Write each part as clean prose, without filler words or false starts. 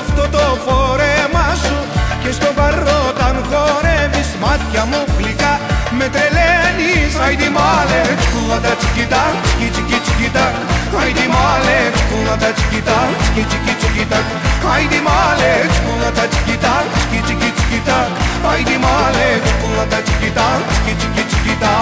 αυτό το φόρεμα σου και στο παρόταν χορεύεις, μάτια μου γλυκά με τρελαίνεις. Άιντι μάλε, τσικούλατα τσικιτά, τσικι τσικι τσικιτά. Άιντι μάλε, τσικούλατα τσικιτά, τσικι τσικι τσικιτά. Άιντι μάλε, τσικούλατα τσικιτά, τσικι τσικι τσικιτά. Άιντι μάλε, τσικούλατα τσικιτά, τσικι τσικι τσικιτά.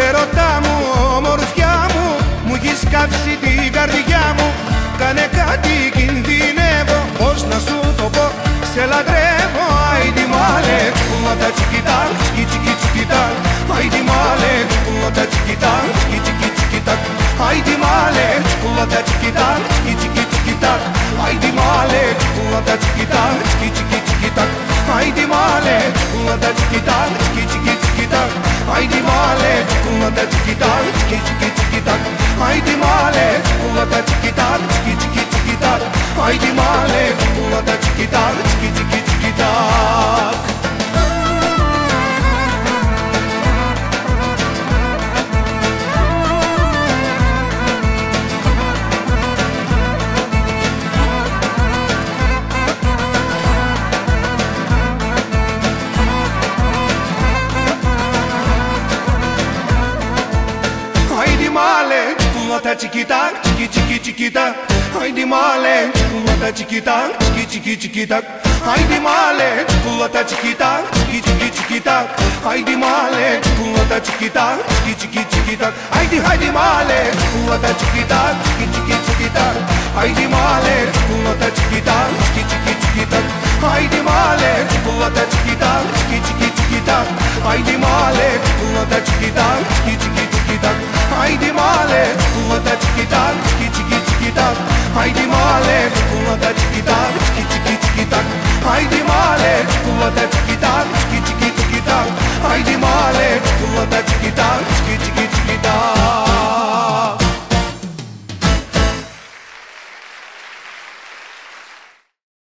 Ερωτά μου, ομορφιά μου, μου έχεις κάψει την καρδιά μου. Κάνε κάτι, κινδυνεύω, πώς να σου το πω, σε λατρεύω. Άιντι μάλε, τσικούλατα τσικιτά, τσικι τσικι τσικιτά. Άιντι μάλε, τσικούλατα τσικιτά, τσικι τσικι τσικιτά. Άιντι μάλε, τσικούλατα τσικιτά, τσικι τσικι τσικιτά. Άιντι μάλε, τσικούλατα τσικιτά, τσικι τσικι τσικιτά. Άιντι μάλε, τσικούλατα τσικιτά, τσικι τσικι τσικιτά. Άιντι μάλε, τσικούλατα τσικιτά, τσικι τσικι τσικιτά. Άιντι μάλε, τσικούλατα τσικιτά, τσικι τσικι τσικιτά. Άιντι μάλε, τσικούλατα τσικιτά, τσικι τσικι τσικιτά. Άιντι μάλε, τσικούλατα τσικιτά, τσικι τσικι τσικιτά. Άιντι μάλε, τσικούλατα τσικιτά, τσικι τσικι τσικιτά. Άιντι μάλε, τσικούλατα τσικιτά, τσικι τσικι τσικιτά. Άιντι μάλε, τσικούλατα τσικιτά, τσικι τσικι τσικιτά. Άιντι μάλε, τσικούλατα τσικιτά, τσικι τσικι τσικιτά. Άιντι μάλε, τσικούλατα τσικιτά, τσικι τσικι τσικιτά. Άιντι μάλε, τσικούλατα τσικιτά, τσικι τσικι τσικιτά. Άιντι μάλε, τσικούλατα τσικιτά, τσικι τσικι τσικιτά. Άιντι μάλε, τσικούλατα τσικιτά, τσικι τσικι τσικιτά. Άιντι μάλε, τσικούλατα τσικιτά, τσικι τσικι τσικιτά. Άιντι μάλε, τσικούλατα τσικιτά, τσικι τσικι τσικιτά. Άιντι μάλε, τσικούλατα